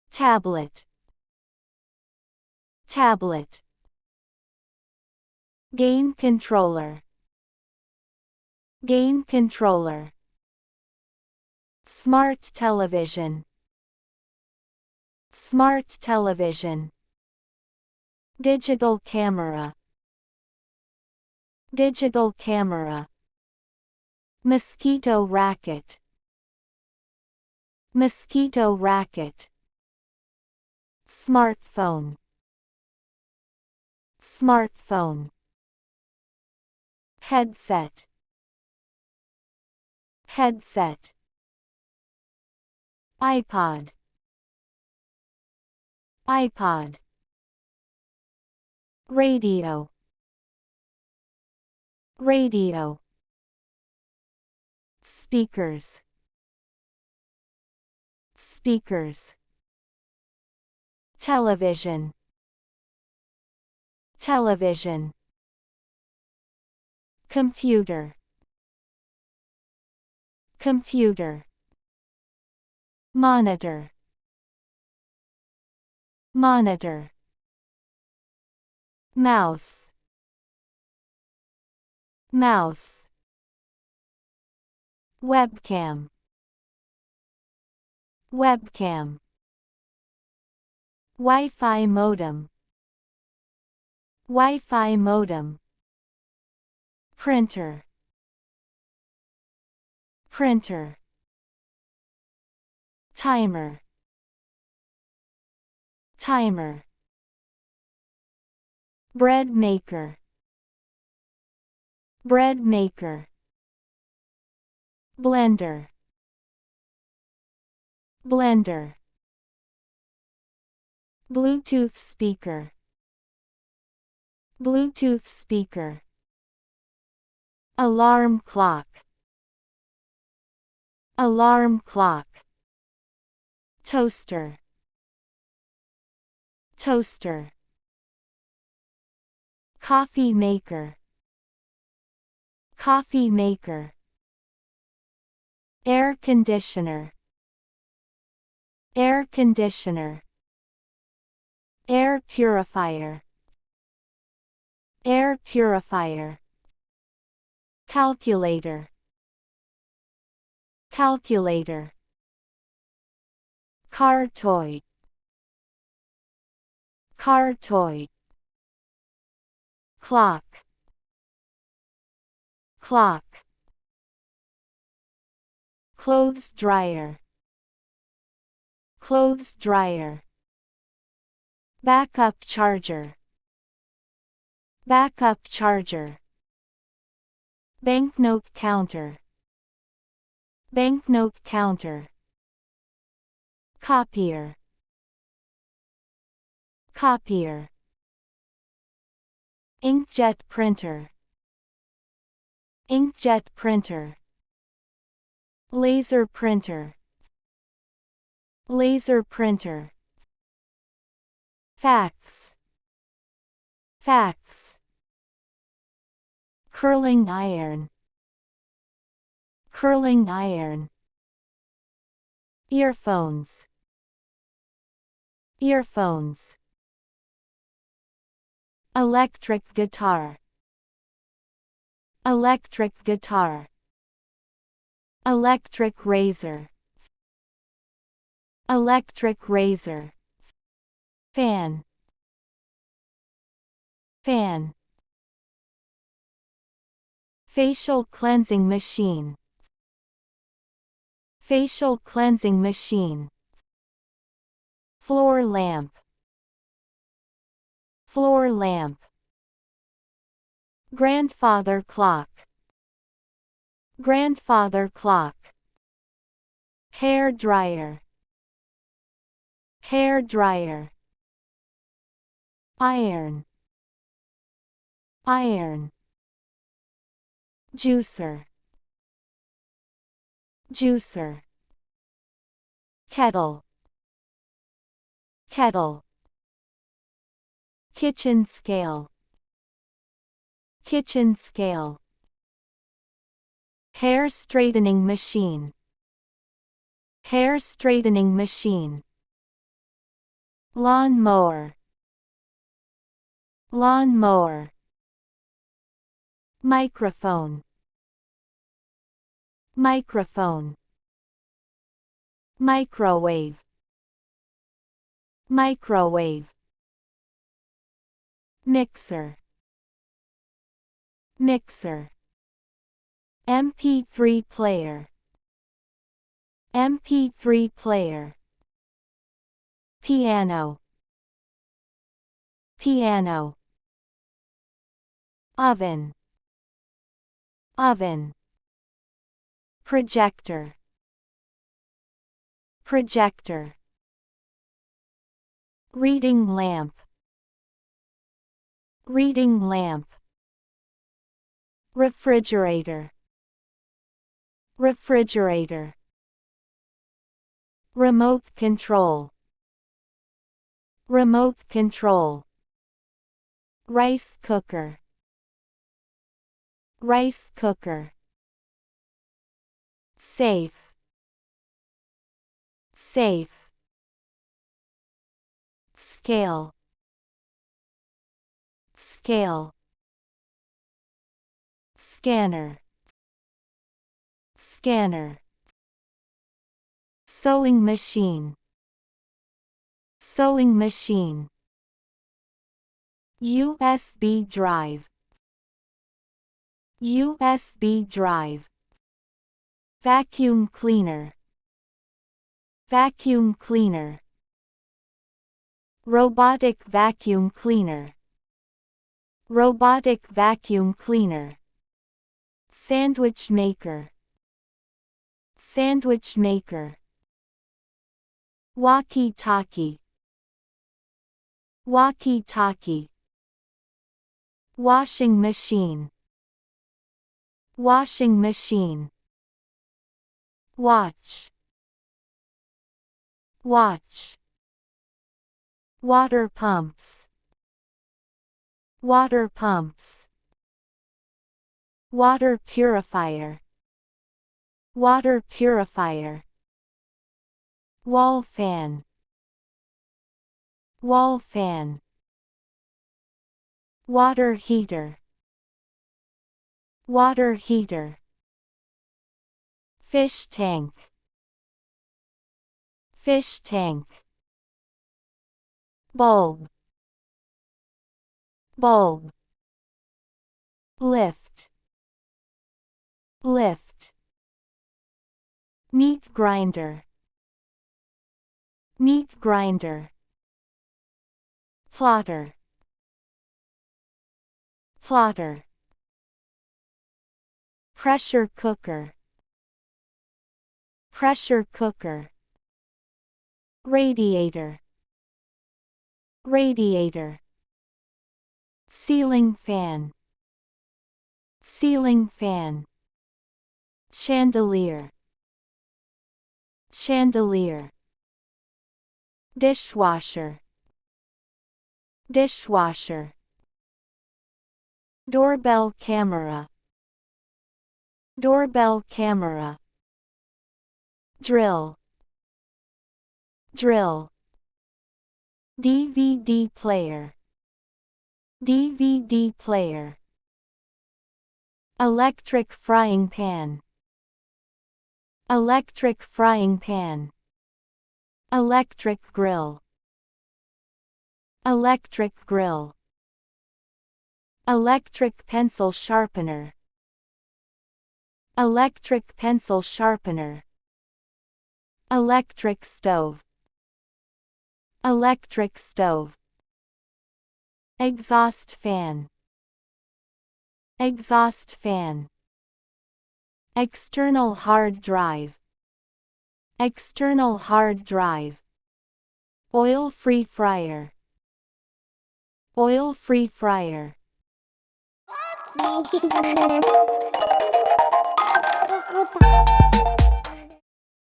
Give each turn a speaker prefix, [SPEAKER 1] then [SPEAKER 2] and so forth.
[SPEAKER 1] Tablet. Tablet. Game controller. Game controller. Smart television. Smart television. Digital camera. Digital camera. Mosquito racket. Mosquito racket. Smartphone. Smartphone. Headset. Headset. iPod. iPod. Radio. Radio. Speakers. Speakers. Television. Television. Computer. Computer. Monitor. Monitor. Mouse. Mouse. Webcam. Webcam. Wi-Fi modem. Wi-Fi modem. Printer. Printer. Timer. Timer. Bread maker. Bread maker. Blender. Blender. Bluetooth speaker. Bluetooth speaker. Alarm clock. Alarm clock. Toaster. Toaster. Coffee maker. Coffee maker. Air conditioner. Air conditioner. Air purifier. Air purifier. Calculator. Calculator. Car toy. Car toy. Clock. Clock. Clothes dryer. Clothes dryer. Backup charger. Backup charger. Banknote counter. Banknote counter. Copier. Copier. Inkjet printer. Inkjet printer. Laser printer. Laser printer. Fax. Fax. Curling iron. Curling iron. Earphones. Earphones. Electric guitar. Electric guitar. Electric razor. Electric razor. Fan. Fan. Facial cleansing machine. Facial cleansing machine. Floor lamp. Floor lamp. Grandfather clock. Grandfather clock. Hair dryer. Hair dryer. Iron. Iron. Juicer. Juicer. Kettle. Kettle. Kitchen scale. Kitchen scale. Hair straightening machine. Hair straightening machine. Lawn mower. Lawn mower. Microphone. Microphone. Microwave. Microwave. Mixer. Mixer. MP3 player. MP3 player. Piano. Piano. Oven. Oven. Projector. Projector. Reading lamp. Reading lamp. Refrigerator. Refrigerator. Remote control. Remote control. Rice cooker. Rice cooker. Safe. Safe. Scale. Scale. Scanner. Scanner. Sewing machine. Sewing machine. USB drive. USB drive. Vacuum cleaner. Vacuum cleaner. Robotic vacuum cleaner. Robotic vacuum cleaner. Sandwich maker. Sandwich maker. Walkie-talkie. Walkie-talkie. Washing machine. Washing machine. Watch. Watch. Water pumps. Water pumps. Water purifier. Water purifier. Wall fan. Wall fan. Water heater. Water heater. Fish tank. Fish tank. Bulb. Bulb. Lift. Lift. Meat grinder. Meat grinder. Plotter. Plotter. Pressure cooker. Pressure cooker. Radiator. Radiator. Ceiling fan. Ceiling fan. Chandelier. Chandelier. Dishwasher. Dishwasher. Doorbell camera. Doorbell camera. Drill. Drill. DVD player. DVD player. Electric frying pan. Electric frying pan. Electric grill. Electric grill. Electric pencil sharpener. Electric pencil sharpener. Electric stove. Electric stove. Exhaust fan. Exhaust fan. External hard drive. External hard drive. Oil-free fryer. Oil-free fryer.